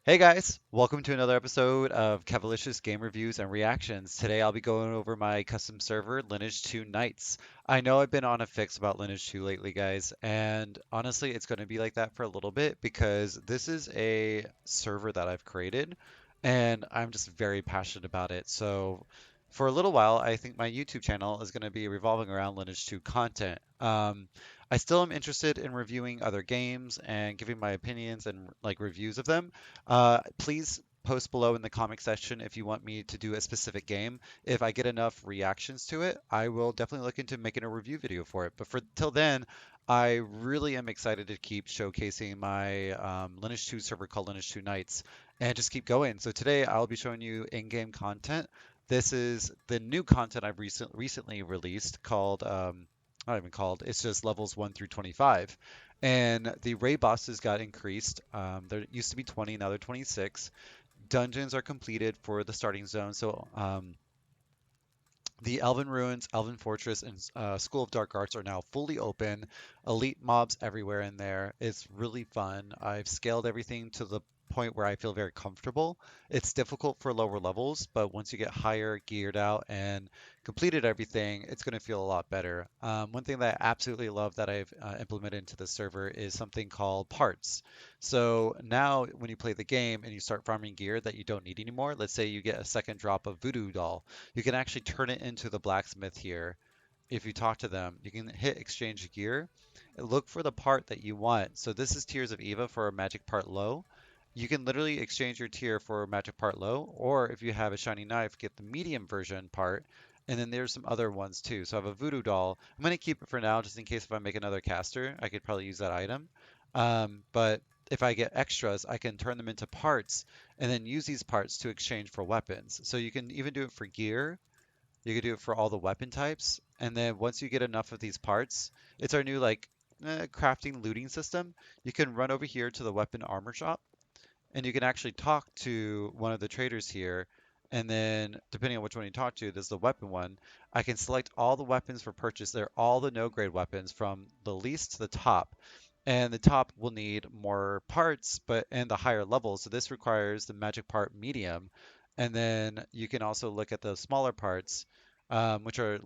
Hey guys, welcome to another episode of Cavalicious Game Reviews and Reactions. Today I'll be going over my custom server, Lineage 2 Knights. I know I've been on a fix about Lineage 2 lately, guys, and honestly, it's going to be like that for a little bit because this is a server that I've created and I'm just very passionate about it. So, for a little while, I think my YouTube channel is going to be revolving around Lineage 2 content. I still am interested in reviewing other games and giving my opinions and like reviews of them. Please post below in the comment section if you want me to do a specific game. If I get enough reactions to it, I will definitely look into making a review video for it. But for till then, I really am excited to keep showcasing my Lineage 2 server called Lineage 2 Nights and just keep going. So today I'll be showing you in-game content. This is the new content I've recently released called, not even called, it's just levels 1 through 25. And the raid bosses got increased. There used to be 20, now they're 26. Dungeons are completed for the starting zone. So the Elven Ruins, Elven Fortress, and School of Dark Arts are now fully open. Elite mobs everywhere in there. It's really fun. I've scaled everything to the point where I feel very comfortable. It's difficult for lower levels, but once you get higher, geared out, and completed everything, it's going to feel a lot better. One thing that I absolutely love that I've implemented into the server is something called parts. So now when you play the game and you start farming gear that you don't need anymore, let's say you get a second drop of Voodoo Doll, you can actually turn it into the blacksmith here. If you talk to them, you can hit exchange gear and look for the part that you want. So this is Tears of Eva for a magic part low. You can literally exchange your tier for a magic part low, or if you have a shiny knife, get the medium version part. And then there's some other ones too. So I have a voodoo doll. I'm going to keep it for now just in case if I make another caster, I could probably use that item. But if I get extras, I can turn them into parts and then use these parts to exchange for weapons. So you can even do it for gear. You can do it for all the weapon types. And then once you get enough of these parts, it's our new like crafting looting system. You can run over here to the weapon armor shop and you can actually talk to one of the traders here. And then depending on which one you talk to, there's the weapon one. I can select all the weapons for purchase. They're all the no grade weapons from the least to the top. And the top will need more parts, but and the higher level. So this requires the magic part medium. And then you can also look at the smaller parts, which are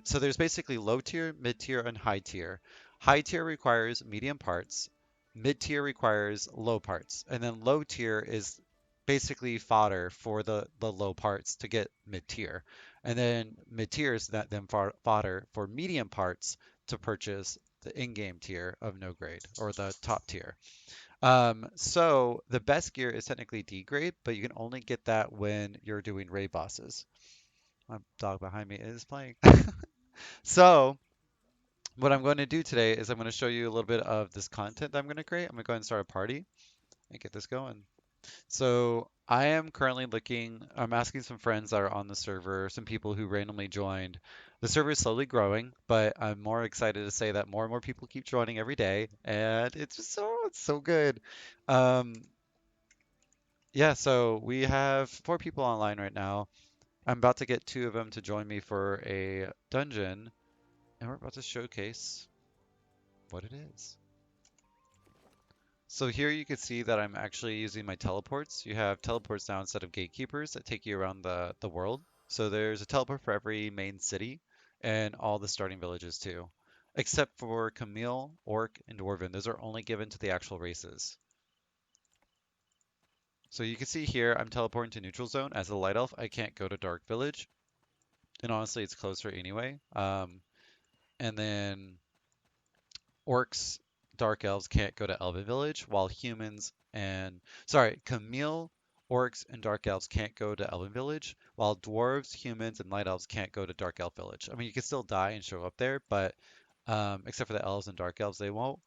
so there's basically low tier, mid tier, and high tier. High tier requires medium parts. Mid tier requires low parts, and then low tier is basically fodder for the low parts to get mid tier, and then mid tier is that then fodder for medium parts to purchase the in-game tier of no grade or the top tier. So the best gear is technically D grade, but you can only get that when you're doing raid bosses. My dog behind me is playing. So what I'm going to do today is I'm going to show you a little bit of this content that I'm going to create. I'm going to go ahead and start a party and get this going. So I am currently I'm asking some friends that are on the server, some people who randomly joined. The server is slowly growing, but I'm more excited to say that more and more people keep joining every day, and it's so good. Um, yeah, so we have 4 people online right now. I'm about to get 2 of them to join me for a dungeon, and we're about to showcase what it is. So here you can see that I'm actually using my teleports. You have teleports now instead of gatekeepers that take you around the world. So there's a teleport for every main city and all the starting villages too. Except for Camille, Orc, and Dwarven. Those are only given to the actual races. So you can see here I'm teleporting to neutral zone. As a light elf, I can't go to Dark Village. And honestly, it's closer anyway. And then orcs, dark elves can't go to Elven Village, while Camille, orcs, and dark elves can't go to Elven Village, while dwarves, humans, and light elves can't go to Dark Elf Village. I mean, you can still die and show up there, but except for the elves and dark elves, they won't.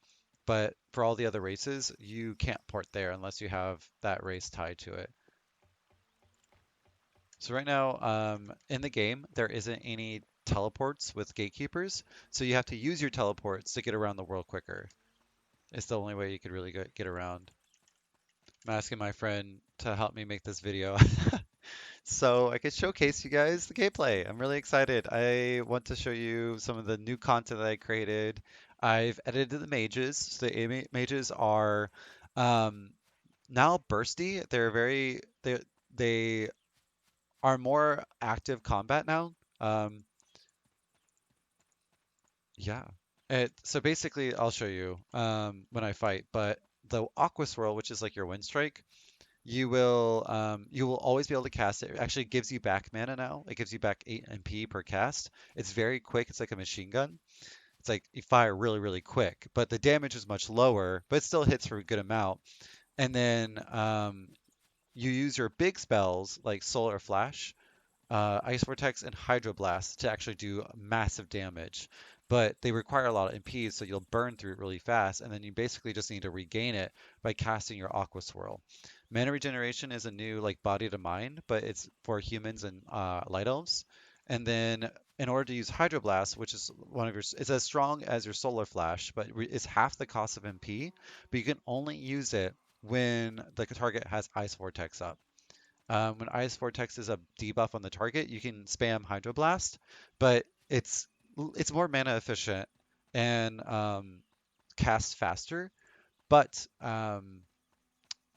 But for all the other races, you can't port there unless you have that race tied to it. So right now, in the game, there isn't any teleports with gatekeepers, so you have to use your teleports to get around the world quicker. It's the only way you could really get around. I'm asking my friend to help me make this video so I could showcase you guys the gameplay. I'm really excited. I want to show you some of the new content that I created. I've edited the mages. So the mages are um, Now bursty, they are more active combat now. Yeah. So basically, I'll show you when I fight. But the Aqua Swirl, which is like your Wind Strike, you will always be able to cast it. It actually gives you back mana now. It gives you back 8 MP per cast. It's very quick. It's like a machine gun. It's like you fire really, really quick, but the damage is much lower, but it still hits for a good amount. And then you use your big spells like Solar Flash, Ice Vortex, and Hydroblast to actually do massive damage. But they require a lot of MPs, so you'll burn through it really fast, and then you basically just need to regain it by casting your Aqua Swirl. Mana regeneration is a new like body to mind, but it's for humans and light elves. And then in order to use Hydroblast, which is it's as strong as your Solar Flash, but it's half the cost of MP, but you can only use it when the target has Ice Vortex up. When Ice Vortex is a debuff on the target, you can spam Hydroblast, but it's more mana efficient and cast faster. But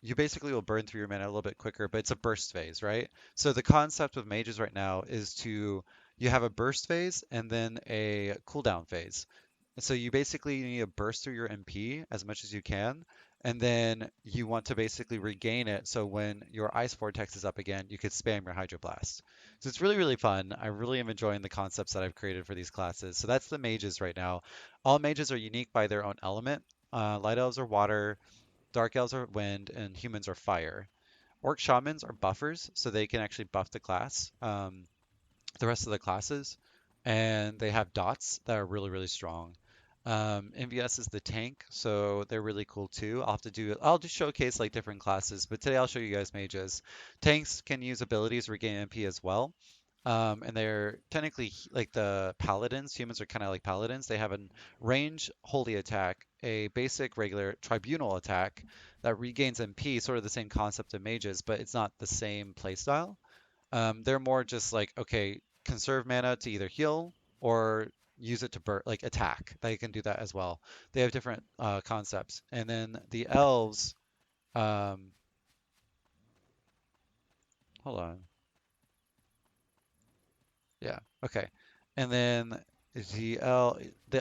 you basically will burn through your mana a little bit quicker, but it's a burst phase, right? So the concept with mages right now is you have a burst phase and then a cooldown phase. So you basically need to burst through your MP as much as you can, and then you want to basically regain it. So when your Ice Vortex is up again, you could spam your Hydroblast. So it's really, really fun. I really am enjoying the concepts that I've created for these classes. So that's the mages right now. All mages are unique by their own element. Light elves are water, dark elves are wind, and humans are fire. Orc shamans are buffers, so they can actually buff the class. The rest of the classes, and they have dots that are really, really strong. MVS is the tank, so they're really cool too. I'll just showcase like different classes, but today I'll show you guys mages. Tanks can use abilities regain MP as well. And they're technically like the paladins. Humans are kind of like paladins. They have a range holy attack, a basic regular tribunal attack that regains MP, sort of the same concept of mages, but it's not the same playstyle. They're more just like, okay, conserve mana to either heal or use it to like attack. They can do that as well. They have different concepts. And then the elves, um, hold on. Yeah, okay. And then the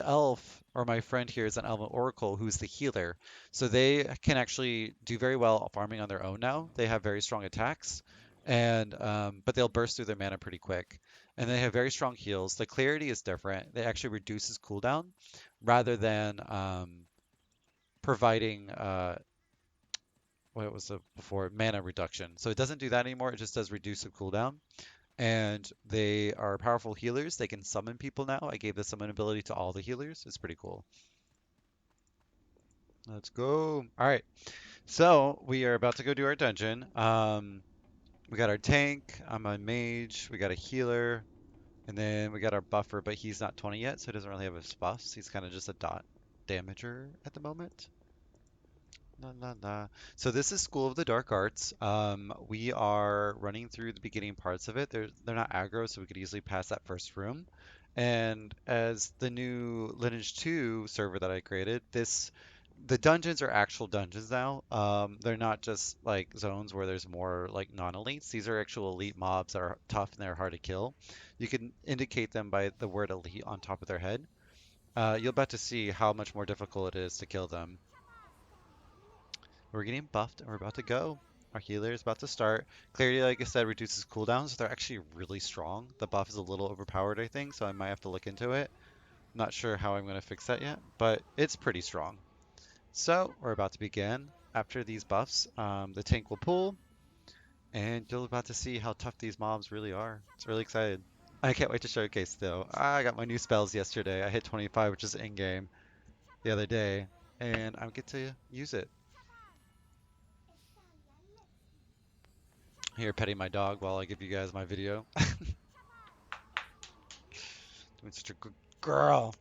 elf, or my friend here is an elven oracle who's the healer. So they can actually do very well farming on their own now. They have very strong attacks, and but they'll burst through their mana pretty quick. And they have very strong heals. The clarity is different. It actually reduces cooldown rather than providing what was it before, mana reduction. So it doesn't do that anymore. It just does reduce the cooldown, and they are powerful healers. They can summon people now. I gave the summon ability to all the healers. It's pretty cool. Let's go. All right. So we are about to go do our dungeon. We got our tank. I'm a mage. We got a healer. And then we got our buffer, but he's not 20 yet, so he doesn't really have his buffs. He's kind of just a dot damager at the moment. La, la, la. So this is School of the Dark Arts. We are running through the beginning parts of it. They're not aggro, so we could easily pass that first room. And as the new Lineage 2 server that I created, the dungeons are actual dungeons now. They're not just like zones where there's more like non-elites. These are actual elite mobs that are tough and they're hard to kill. You can indicate them by the word elite on top of their head. You'll about to see how much more difficult it is to kill them. We're getting buffed and we're about to go. Our healer is about to start. Clarity, like I said, reduces cooldowns, so they're actually really strong. The buff is a little overpowered, I think, so I might have to look into it. Not sure how I'm going to fix that yet, but it's pretty strong. So we're about to begin. After these buffs, the tank will pull, and you're about to see how tough these mobs really are. It's really excited. I can't wait to showcase though. I got my new spells yesterday. I hit 25, which is in-game the other day, and I get to use it. Here petting my dog while I give you guys my video. Doing such a good girl.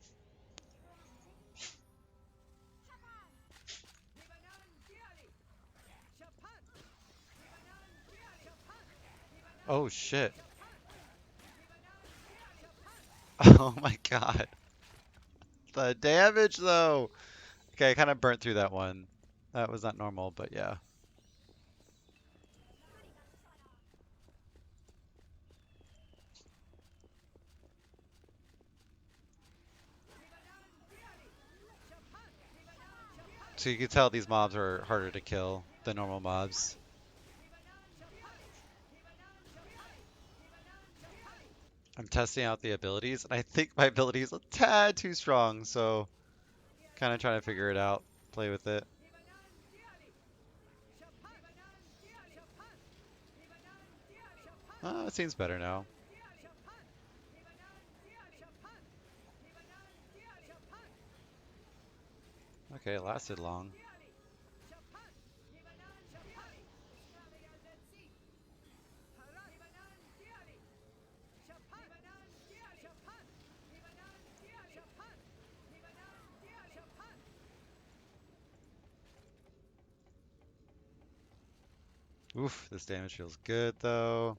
Oh shit. Oh my god. The damage though. Okay, I kind of burnt through that one. That was not normal, but yeah. So you can tell these mobs are harder to kill than normal mobs. I'm testing out the abilities, and I think my ability is a tad too strong, so kind of trying to figure it out, play with it. It seems better now. Okay, it lasted long. Oof, this damage feels good though.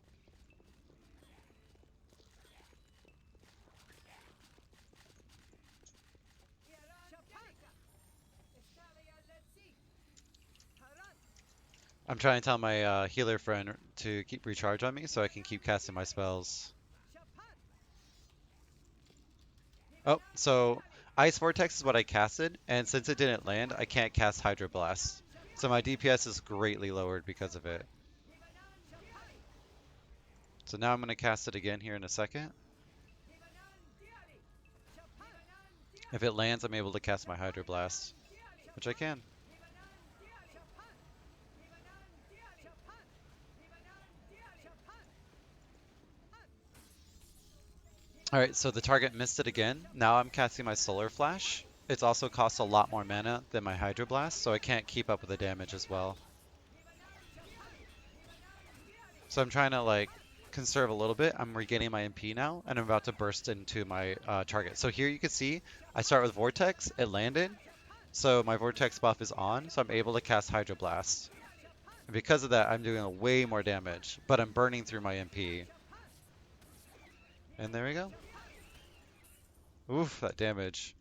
I'm trying to tell my healer friend to keep recharge on me so I can keep casting my spells. Oh, so Ice Vortex is what I casted, and since it didn't land, I can't cast Hydroblast. So my DPS is greatly lowered because of it. So now I'm going to cast it again here in a second. If it lands, I'm able to cast my Hydroblast, which I can. Alright, so the target missed it again. Now I'm casting my Solar Flash. It's also costs a lot more mana than my Hydroblast, so I can't keep up with the damage as well. So I'm trying to like conserve a little bit. I'm regaining my MP now, and I'm about to burst into my target. So here you can see I start with Vortex, it landed, so my Vortex buff is on, so I'm able to cast Hydroblast. And because of that, I'm doing way more damage, but I'm burning through my MP. And there we go. Oof, that damage.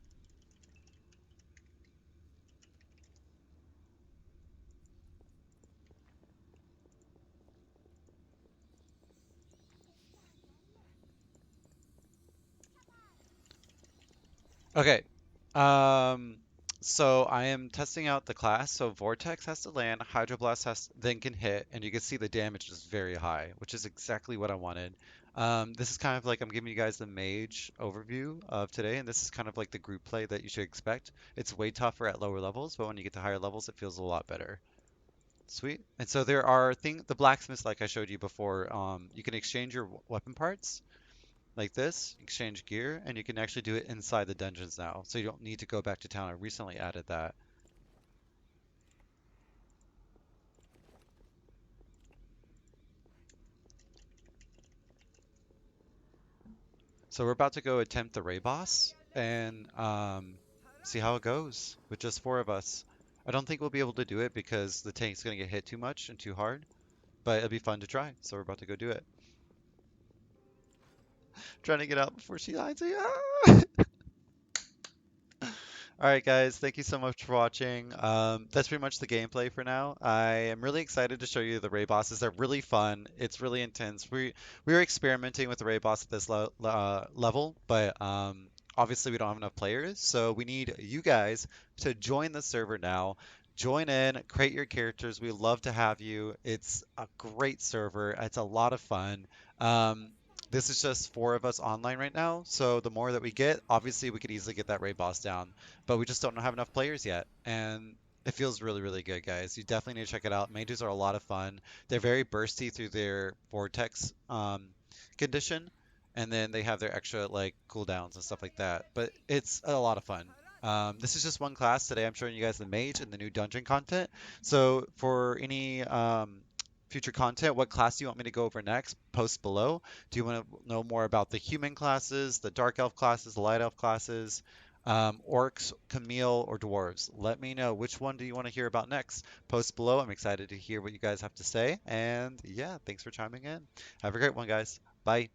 Okay. Um, so I am testing out the class. So Vortex has to land, Hydroblast has then can hit, and you can see the damage is very high, which is exactly what I wanted. This is kind of like I'm giving you guys the Mage overview of today, and this is kind of like the group play that you should expect. It's way tougher at lower levels, but when you get to higher levels, it feels a lot better. Sweet. And so there are things, the blacksmiths like I showed you before, you can exchange your weapon parts like this, exchange gear, and you can actually do it inside the dungeons now. So you don't need to go back to town. I recently added that. So we're about to go attempt the Ray boss and see how it goes with just four of us. I don't think we'll be able to do it because the tank's going to get hit too much and too hard, but it'll be fun to try. So we're about to go do it. Trying to get out before she hides me. All right, guys, thank you so much for watching. That's pretty much the gameplay for now. I am really excited to show you the raid bosses. They're really fun. It's really intense. We were experimenting with the raid boss at this level, but obviously we don't have enough players, so we need you guys to join the server now. Join in, create your characters. We love to have you. It's a great server. It's a lot of fun. Um, this is just four of us online right now, so the more that we get, obviously we could easily get that raid boss down, but we just don't have enough players yet. And it feels really, really good, guys. You definitely need to check it out. Mages are a lot of fun. They're very bursty through their vortex condition, and then they have their extra like cooldowns and stuff like that. But it's a lot of fun. This is just one class today. I'm showing you guys the mage and the new dungeon content. So for any future content, what class do you want me to go over next? Post below. Do you want to know more about the human classes, the dark elf classes, the light elf classes? Orcs, Camille, or dwarves? Let me know which one do you want to hear about next. Post below. I'm excited to hear what you guys have to say. And yeah, thanks for chiming in. Have a great one, guys. Bye.